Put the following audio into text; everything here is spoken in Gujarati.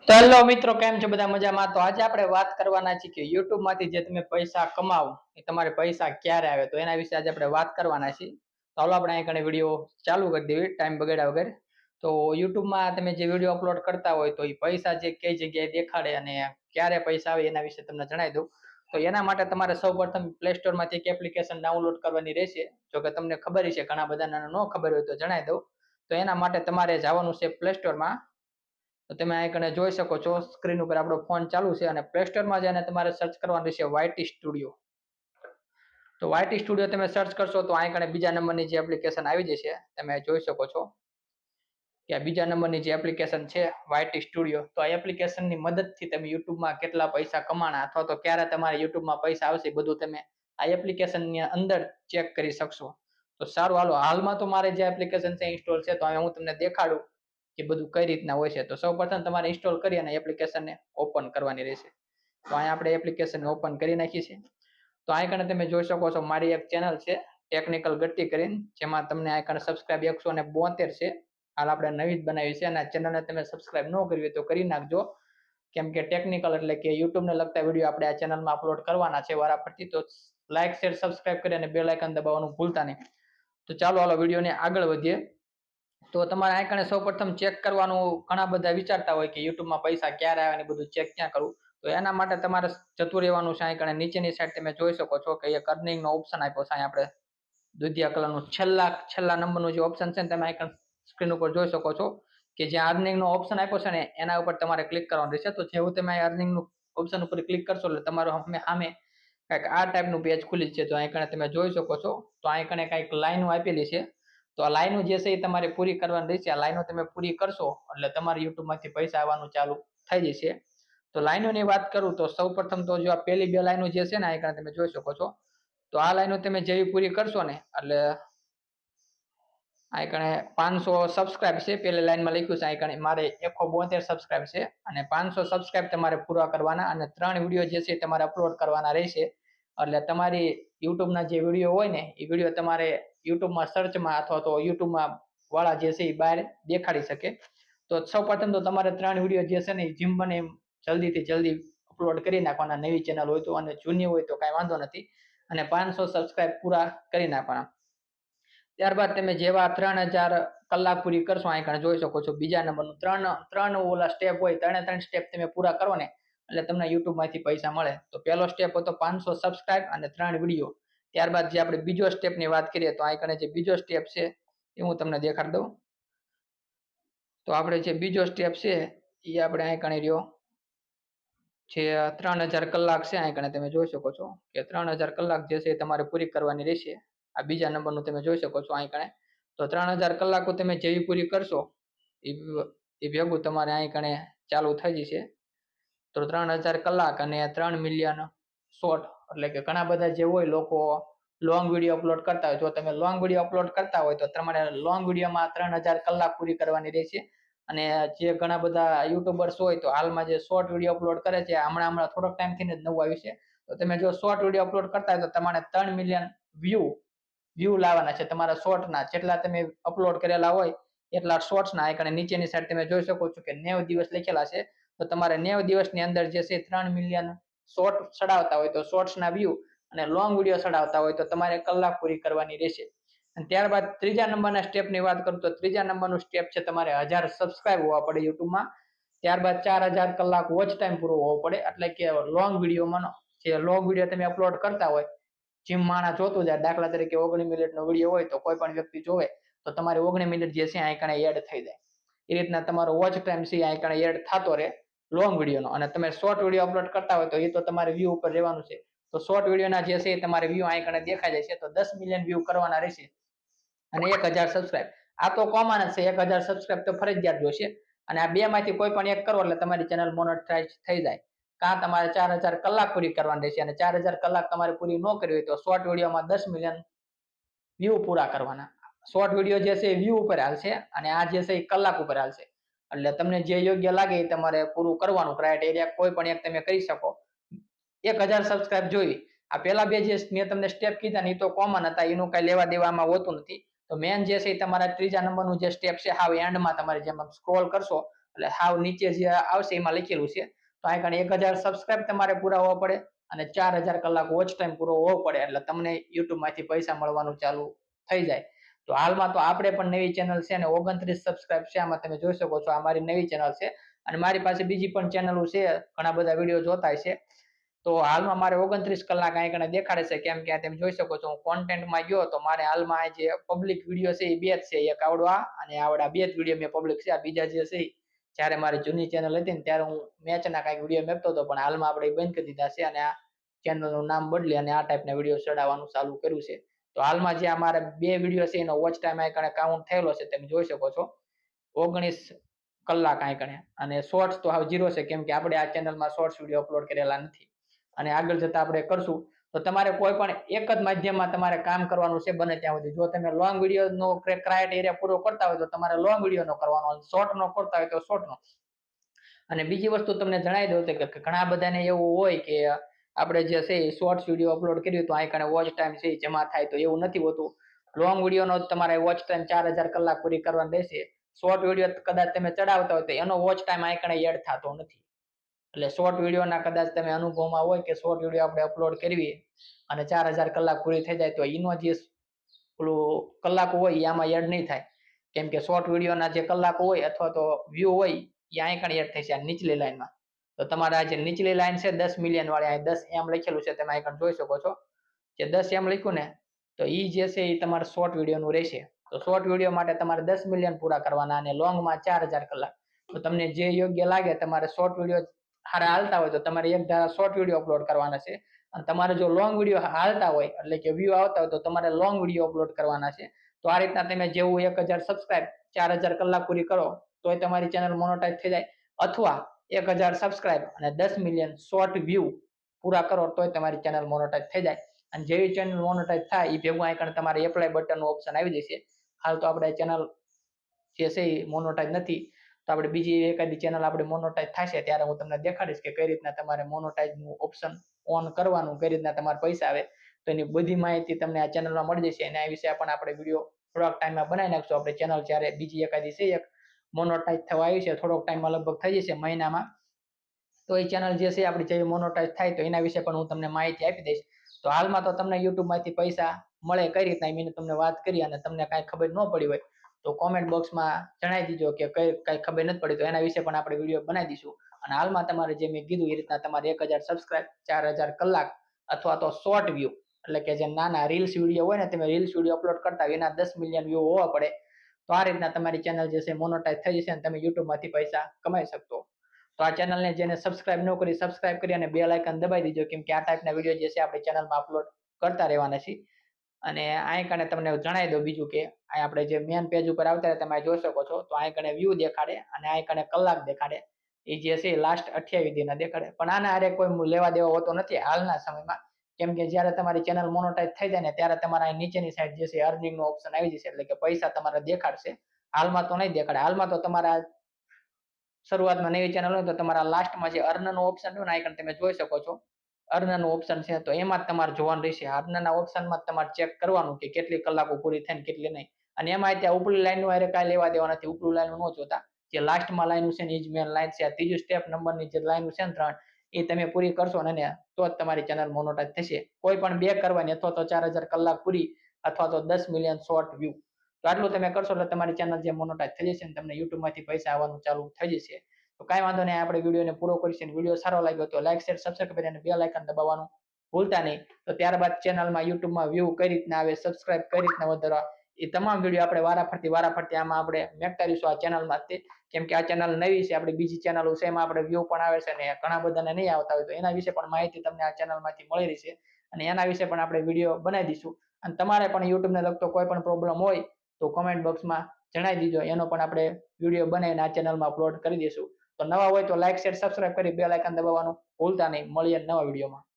તો હેલો મિત્રો, કેમ છો બધા? મજામાં? તો આજે આપણે વાત કરવાના છીએ કે YouTube માંથી જે તમે પૈસા કમાવો એ તમારે પૈસા ક્યારે આવે, તો એના વિશે આજે આપણે વાત કરવાના છીએ. તો હાલો આપણે અહીં કણે વિડીયો ચાલુ કરી દેવી ટાઈમ બગાડ્યા વગર. તો YouTube માં તમે જે વિડીયો અપલોડ કરતા હોય તો એ પૈસા જે કઈ જગ્યાએ દેખાડે અને ક્યારે પૈસા આવે એના વિશે તમને જણાવી દઉં. તો એના માટે તમારે સૌપ્રથમ પ્લે સ્ટોર માંથી એક એપ્લિકેશન ડાઉનલોડ કરવાની રહેશે. જો કે તમને ખબર છે, ઘણા બધાને ન ખબર હોય તો જણાવી દઉં. તો એના માટે તમારે જવાનું છે પ્લે સ્ટોર માં. તો તમે અહીં કણે જોઈ શકો છો સ્ક્રીન ઉપર આપણો ફોન ચાલુ છે અને પ્લે સ્ટોર માં જઈને તમારે સર્ચ કરવાનું રહેશે YT સ્ટુડિયો. તો YT સ્ટુડિયો તમે સર્ચ કરશો તો અહીં કણે બીજા નંબરની જે એપ્લિકેશન આવી જશે. તમે જોઈ શકો છો કે બીજા નંબરની જે એપ્લિકેશન છે YT સ્ટુડિયો. તો આ એપ્લિકેશનની મદદથી તમે યુટ્યુબમાં કેટલા પૈસા કમાણા અથવા તો ક્યારે તમારે યુટ્યુબમાં પૈસા આવશે બધું તમે આ એપ્લિકેશનની અંદર ચેક કરી શકશો. તો સારું, હાલો હાલમાં તો મારે જે એપ્લિકેશન છે ઇન્સ્ટોલ છે, તો હવે હું તમને દેખાડું કે બધું કઈ રીતના હોય છે. તો સૌપ્રથમ તમારે ઇન્સ્ટોલ કરી અને એપ્લિકેશનને ઓપન કરવાની રહેશે. તો અહીં આપણે એપ્લિકેશનને ઓપન કરી નાખી છે. તો અહીં કણે તમે જોઈ શકો છો મારી એક ચેનલ છે ટેકનિકલ ગતિ કરીને, જેમાં તમને અહીં કણે સબસ્ક્રાઇબ 172 છે. હાલ આપણે નવી જ બનાવી છે અને ચેનલને તમે સબસ્ક્રાઇબ ન કરી હોય તો કરી નાખજો, કેમ કે ટેકનિકલ એટલે કે યુટ્યુબ ને લગતા વિડીયો આપણે આ ચેનલમાં અપલોડ કરવાના છે વારાફરતી. તો લાઈક શેર સબસ્ક્રાઇબ કરી અને બેલ આઇકન દબાવવાનું ભૂલતા નહીં. તો ચાલો હાલો વિડીયોને આગળ વધીએ. તો તમારે અહીં કણે સૌપ્રથમ ચેક કરવાનું, ઘણા બધા વિચારતા હોય કે યુટ્યુબમાં પૈસા ક્યારે આવે ને બધું ચેક ક્યાં કરવું. તો એના માટે તમારે જતું રહેવાનું છે. અહીં કણે નીચેની સાઈડ તમે જોઈ શકો છો કે એક અર્નિંગ નો ઓપ્શન આપ્યો છે. અહીં આપણે દુધિયા કલરનું છેલ્લા નંબરનું જે ઓપ્શન છે ને, તમે અહીં સ્ક્રીન ઉપર જોઈ શકો છો કે જ્યાં અર્નિંગ નો ઓપ્શન આપ્યો છે ને એના ઉપર તમારે ક્લિક કરવાનું રહેશે. તો જેવું તમે અર્નિંગ નું ઓપ્શન ઉપર ક્લિક કરશો એટલે તમારું સામે કંઈક આ ટાઈપનું પેજ ખુલી છે. તો અહીં કણે તમે જોઈ શકો છો. તો અહીં કણે કંઈક લાઈનો આપેલી છે. તો આ લાઈનો જે છે એ તમારે પૂરી કરવાની રહેશે. આ લાઈનો તમે પૂરી કરશો એટલે તમારે યુટ્યુબ માંથી પૈસા આવવાનું ચાલુ થઈ જશે. તો લાઈનોની વાત કરું તો સૌપ્રથમ તો જો આ પહેલી બે લાઈનો જે છે ને અહીં તમે જોઈ શકો છો. તો આ લાઈનો તમે જેવી પૂરી કરશો ને એટલે અહીં કણે 500 સબસ્ક્રાઇબ છે. પહેલી લાઈનમાં લખ્યું છે અહીં કણે મારે 172 સબસ્ક્રાઇબ છે અને 500 સબસ્ક્રાઇબ તમારે પૂરા કરવાના અને 3 વિડીયો જે છે તમારે અપલોડ કરવાના રહેશે. એટલે તમારી યુટ્યુબના જે વિડીયો હોય ને એ વિડીયો તમારે યુટ્યુબમાં સર્ચમાં અથવા તો યુટ્યુબમાં વાળા જે છે એ બહાર દેખાડી શકે. તો સૌપ્રથમ તો તમારે 3 વિડીયો જે છે ને જેમ બને એમ જલ્દીથી જલ્દી અપલોડ કરી નાખવાના. નવી ચેનલ હોય તો, અને જૂની હોય તો કાંઈ વાંધો નથી. અને 500 સબસ્ક્રાઇબ પૂરા કરી નાખવાના. ત્યારબાદ તમે જેવા 3000 કલાક પૂરી કરશો, અહીં કણે જોઈ શકો છો બીજા નંબરનું ત્રણ ઓલા સ્ટેપ હોય, ત્રણે સ્ટેપ તમે પૂરા કરો ને એટલે તમને યુટ્યુબ માંથી પૈસા મળે. તો પહેલો સ્ટેપ હતો 500 સબસ્ક્રાઇબ અને 3 વિડીયો. ત્યારબાદ જે આપણે બીજો સ્ટેપની વાત કરીએ તો અહીં કણે જે બીજો સ્ટેપ છે એ હું તમને દેખાડી દઉં. તો આપણે જે બીજો સ્ટેપ છે એ આપણે અહીં કણે રહ્યો જે 3000 કલાક છે. અહીં કણે તમે જોઈ શકો છો કે 3000 કલાક જે છે તમારે પૂરી કરવાની રહેશે. આ બીજા નંબરનું તમે જોઈ શકો છો અહીં કણે. તો 3000 કલાકો તમે જેવી પૂરી કરશો એ ભેગું તમારે અહીં કણે ચાલુ થઈ જશે. તો 3000 કલાક અને 3 મિલિયન શોર્ટ, એટલે કે ઘણા બધા જે હોય લોકો લોંગ વિડીયો અપલોડ કરતા હોય. જો તમે લોંગ વિડીયો અપલોડ કરતા હોય તો તમારે લોંગ વિડીયોમાં 3000 કલાક પૂરી કરવાની રહેશે. અને જે ઘણા બધા યુટ્યુબર્સ હોય તો હાલમાં જે શોર્ટ વિડીયો અપલોડ કરે છે, હમણાં થોડોક ટાઈમથી જ નવું આવ્યું છે. તો તમે જો શોર્ટ વિડીયો અપલોડ કરતા હોય તો તમારે 3 મિલિયન વ્યૂ લાવવાના છે તમારા શોર્ટના. જેટલા તમે અપલોડ કરેલા હોય એટલા શોર્ટ્સના આઈકન નીચેની સાઈડ તમે જોઈ શકો છો કે 90 દિવસ લખેલા છે. તો તમારે 90 દિવસની અંદર જે છે 3 મિલિયન શોર્ટ ચડાવતા હોય તો શોર્ટ્સના વ્યૂ અને લોંગ વિડીયો ચડાવતા હોય તો તમારે કલાક પૂરી કરવાની રહેશે. અને ત્યારબાદ ત્રીજા નંબરના સ્ટેપની વાત કરું તો ત્રીજા નંબરનું સ્ટેપ છે તમારે 1000 સબસ્ક્રાઇબ હોવા પડે યુટ્યુબમાં. ત્યારબાદ 4000 કલાક વોચ ટાઈમ પૂરો હોવો પડે. એટલે કે લોંગ વિડીયોમાં જે લોંગ વિડીયો તમે અપલોડ કરતા હોય, જેમ માણસ જોતું જાય, દાખલા તરીકે 19 મિનિટનો વિડીયો હોય તો કોઈ પણ વ્યક્તિ જોવે તો તમારે 19 મિનિટ જે છે આઈકણે એડ થઈ જાય. એ રીતના તમારો વોચ ટાઈમ છે આઈકણે એડ થતો રહે લોંગ વિડીયોનો. અને તમે શોર્ટ વિડીયો અપલોડ કરતા હોય તો એ તો તમારે વ્યૂ ઉપર રહેવાનું છે. તો શોર્ટ વિડીયોના જે છે તમારે વ્યૂ આઈકણે દેખાઈ જાય છે. તો 10 મિલિયન વ્યૂ કરવાના રહેશે અને 1000 સબસ્ક્રાઇબ. આ તો કોમન જ છે, 1000 સબસ્ક્રાઇબ તો ફરજિયાત જોશે. અને આ બે માંથી કોઈ પણ એક કરો એટલે તમારી ચેનલ મોનેટાઇઝ થઈ જાય. કાં તમારે 4000 કલાક પૂરી કરવાની રહેશે અને 4000 કલાક તમારે પૂરી ન કરવી હોય તો શોર્ટ વિડીયોમાં 10 મિલિયન વ્યૂ પૂરા કરવાના. શોર્ટ વિડીયો જે છે એ વ્યૂ ઉપર હાલશે અને આ જે છે એ કલાક ઉપર હાલશે. એટલે તમને જે યોગ્ય લાગે એ તમારે પૂરું કરવાનું. ક્રાઇટેરિયા કોઈ પણ એક તમે કરી શકો. 1000 સબસ્ક્રાઇબ જોઈ. આ પેલા બે જે મેં તમને સ્ટેપ કીધા ને એ તો કોમન હતા, એનું કઈ લેવા દેવામાં હોતું નથી. તો મેન જે છે તમારા ત્રીજા નંબરનું જે સ્ટેપ છે હાવ એન્ડમાં તમારે જેમ સ્ક્રોલ કરશો એટલે હાવ નીચે જે આવશે એમાં લખેલું છે. તો અહીં કણે 1000 સબસ્ક્રાઇબ તમારે પૂરા હોવા પડે અને 4000 કલાક વોચ ટાઈમ પૂરો હોવો પડે એટલે તમને YouTube માંથી પૈસા મળવાનું ચાલુ થઈ જાય. તો હાલમાં તો આપણે પણ નવી ચેનલ છે અને 29 સબસ્ક્રાઇબ છે. આમાં તમે જોઈ શકો છો આ મારી નવી ચેનલ છે અને મારી પાસે બીજી પણ ચેનલો છે, ઘણા બધા વિડીયો જોતા છે. તો હાલમાં મારે 29 કલાક અહીં કણે દેખાડે છે, કેમ કે તમે જોઈ શકો છો હું કોન્ટેન્ટમાં ગયો તો મારે હાલમાં જે પબ્લિક વિડીયો છે એ બે જ છે, એક આવડો આ અને આવડા બે જ વિડીયો મેં પબ્લિક છે. આ બીજા જે છે જ્યારે મારી જૂની ચેનલ હતી ને ત્યારે હું મેચના કાંઈક વિડીયો મેકતો હતો, પણ હાલમાં આપણે બંધ કરી દીધા છે અને આ ચેનલનું નામ બદલી અને આ ટાઈપના વિડીયો ચડાવવાનું ચાલુ કર્યું છે. તો હાલમાં જે અમારા બે વિડીયો છે એનો વોચ ટાઈમ અહીં કણે કાઉન્ટ થયેલો છે, તમે જોઈ શકો છો 19 કલાક અહીં કણે. અને શોર્ટ્સ તો હાવ 0 છે, કેમ કે આપણે આ ચેનલમાં શોર્ટ્સ વિડીયો અપલોડ કરેલા નથી અને આગળ જતા આપણે કરશું. તો તમારે કોઈ પણ એક જ માધ્યમમાં તમારે કામ કરવાનું છે બને ત્યાં સુધી. જો તમે લોંગ વિડીયોનો ક્રાઇટેરિયા પૂરો કરતા હોય તો તમારે લોંગ વિડીયોનો કરવાનો, શોર્ટનો કરતા હોય તો શોર્ટનો. અને બીજી વસ્તુ તમને જણાવી દઉં કે ઘણા બધાને એવું હોય કે આપણે જે છે શોર્ટ્સ વિડીયો અપલોડ કર્યું તો અહીં કણે વોચ ટાઈમ છે જમા થાય, તો એવું નથી હોતું. લોંગ વિડીયોનો તમારે વોચ ટાઈમ 4000 કલાક પૂરી કરવાની રહેશે. શોર્ટ વિડીયો કદાચ તમે ચડાવતા હોય તો એનો વોચ ટાઈમ અહીં કણે એડ થતો નથી. એટલે શોર્ટ વિડીયોના કદાચ તમે અનુભવમાં હોય કે શોર્ટ વિડીયો આપણે અપલોડ કરવી અને 4000 કલાક પૂરી થઈ જાય તો એનો જે પેલું કલાકો હોય એ આમાં એડ નહીં થાય, કેમ કે શોર્ટ વિડીયોના જે કલાકો હોય અથવા તો વ્યૂ હોય એ અહીં કણે એડ થશે આ નીચલી લાઈનમાં. તો તમારા જે નીચલી લાઈન છે 10 મિલિયન વાળી, અહીં 10 એમ લખેલું છે, તમે અહીં કણે જોઈ શકો છો જે 10 એમ લખ્યું ને, તો એ જે છે એ તમારા શોર્ટ વિડીયોનું રહેશે. તો શોર્ટ વિડીયો માટે તમારે 10 મિલિયન પૂરા કરવાના અને લોંગમાં 4000 કલાક. તો તમને જે યોગ્ય લાગે, તમારે શોર્ટ વિડીયો હારા હાલતા હોય તો તમારે એક ધારા શોર્ટ વિડીયો અપલોડ કરવાના છે અને તમારે જો લોંગ વિડીયો હાલતા હોય એટલે કે વ્યૂ આવતા હોય તો તમારે લોંગ વિડીયો અપલોડ કરવાના છે. તો આ રીતના તમે જેવું 1000 સબસ્ક્રાઇબ 4000 કલાક પૂરી કરો તોય તમારી ચેનલ મોનેટાઈઝ થઈ જાય, અથવા 1000 સબસ્ક્રાઇબ અને 10 મિલિયન શોર્ટ વ્યૂ પૂરા કરો તોય તમારી ચેનલ મોનેટાઈઝ થઈ જાય. અને જેવી ચેનલ મોનેટાઈઝ થાય એ ભેગું આઈકન તમારે એપ્લાય બટનનું ઓપ્શન આવી જશે. હાલ તો આપણે ચેનલ જે છે એ મોનેટાઈઝ નથી, તો આપણે બીજી એકાદી ચેનલ આપણે મોનેટાઈઝ થશે ત્યારે હું તમને દેખાડીશ કે કઈ રીતના તમારે મોનેટાઈઝનું ઓપ્શન ઓન કરવાનું, કઈ રીતના તમારે પૈસા આવે. તો એની બધી માહિતી તમને આ ચેનલમાં મળી જશે અને આ વિશે પણ આપણે વિડીયો થોડાક ટાઈમમાં બનાવી નાખશું. આપણે ચેનલ જ્યારે બીજી એકાદી છે એક મોનેટાઈઝ થવા આવી છે, થોડોક ટાઈમમાં લગભગ થઈ જશે મહિનામાં, તો એ ચેનલ જે છે આપણી જેવી મોનેટાઈઝ થાય તો એના વિશે પણ હું તમને માહિતી આપી દઈશ. તો હાલમાં તો તમને યુટ્યુબમાંથી પૈસા મળે કઈ રીતના મેં તમને વાત કરી અને તમને કાંઈ ખબર ન પડી હોય તો કોમેન્ટ બોક્સમાં જણાવી દીજો કે કાંઈ ખબર નથી પડી, તો એના વિશે પણ આપણે વિડીયો બનાવી દઈશું. અને હાલમાં તમારે જે મેં કીધું એ રીતના તમારે 1000 સબસ્ક્રાઇબ 4000 કલાક અથવા તો શોર્ટ વ્યૂ એટલે કે જે નાના રીલ્સ વિડીયો હોય ને, તમે રીલ્સ વિડીયો અપલોડ કરતા હોય એના 10 મિલિયન વ્યૂ હોવા પડે, તો આ રીતના તમારી ચેનલ જે છે મોનેટાઈઝ થઈ જશે અને તમે યુટ્યુબમાંથી પૈસા કમાઈ શકશો. તો આ ચેનલને જેને સબસ્ક્રાઇબ ન કરી સબસ્ક્રાઇબ કરી અને બેલ આઇકન દબાવી દીજો, કેમ કે આ ટાઈપના વિડીયો જે છે આપણી ચેનલમાં અપલોડ કરતા રહેવાના છે. અને અહીં કણે તમને જણાવી દઉં બીજું કે અહીં આપણે જે મેન પેજ ઉપર આવતા તમે જોઈ શકો છો તો અહીં કણે વ્યૂ દેખાડે અને અહીં કણે કલાક દેખાડે, એ જે છે લાસ્ટ 28 દિના દેખાડે. પણ આના હારે કોઈ લેવા દેવા હોતો નથી હાલના સમયમાં, કેમ કે જ્યારે તમારી ચેનલ મોનેટાઈઝ થઈ જાય ને ત્યારે તમારા નીચેની સાઈડ જે છે અર્નિંગનો ઓપ્શન આવી જશે, એટલે કે પૈસા તમારે દેખાડશે. હાલમાં તો નહીં દેખાડે. હાલમાં તો તમારા શરૂઆતમાં નવી ચેનલ હોય તો તમારા લાસ્ટમાં જે અર્નનો ઓપ્શન હોય ને આઈકન તમે જોઈ શકો છો, અર્નનું ઓપ્શન છે, તો એમાં જ તમારે જોવાનું રહેશે. અર્નના ઓપ્શનમાં તમારે ચેક કરવાનું કે કેટલી કલાકો પૂરી થાય ને કેટલી નહીં. અને એમાં ત્યાં ઉપલી લાઈનનું હારે કાંઈ લેવા દેવા નથી, ઉપલી લાઈનનું ન જોતા, જે લાસ્ટમાં લાઈન છે ને એ જ મેન લાઈન છે. આ ત્રીજું સ્ટેપ નંબરની જે લાઈન છે ને 3 એ તમે પૂરી કરશો ને તો જ તમારી ચેનલ મોનેટાઈઝ થશે. કોઈ પણ બે કરવાની, અથવા તો 4000 કલાક પૂરી અથવા તો 10 મિલિયન શોર્ટ વ્યૂ. તો આટલું તમે કરશો એટલે તમારી ચેનલ જે મોનેટાઈઝ થઈ જશે ને તમને યુટ્યુબમાંથી પૈસા આવવાનું ચાલુ થઈ જશે. તો કાંઈ વાંધો નહીં, આપણે વિડીયોને પૂરો કરીશું. વિડીયો સારો લાગ્યો તો લાઈક શેર સબસ્ક્રાઇબ કરી અને બેલ આઇકન દબાવવાનું ભૂલતા નહીં. તો ત્યારબાદ ચેનલમાં યુટ્યુબમાં વ્યૂ કઈ રીતના આવે, સબસ્ક્રાઇબ કઈ રીતના વધારવા, એ તમામ વિડીયો આપણે વારાફરતી આમાં આપણે મેકતા રહીશું આ ચેનલમાંથી, કેમ કે આ ચેનલ નવી છે. આપણી બીજી ચેનલો છે એમાં આપણે વ્યૂ પણ આવે છે ને ઘણા બધાને નહીં આવતા હોય, તો એના વિશે પણ માહિતી તમને આ ચેનલમાંથી મળી રહેશે અને એના વિશે પણ આપણે વિડીયો બનાવી દઈશું. અને તમારે પણ યુટ્યુબને લગતો કોઈ પણ પ્રોબ્લેમ હોય તો કોમેન્ટ બોક્સમાં જણાવી દીજો, એનો પણ આપણે વિડીયો બનાવીને આ ચેનલમાં અપલોડ કરી દઈશું. તો નવા હોય તો લાઈક શેર સબસ્ક્રાઇબ કરી બેલ આઇકન દબાવવાનું ભૂલતા નહીં. મળીએ નવા વિડીયોમાં.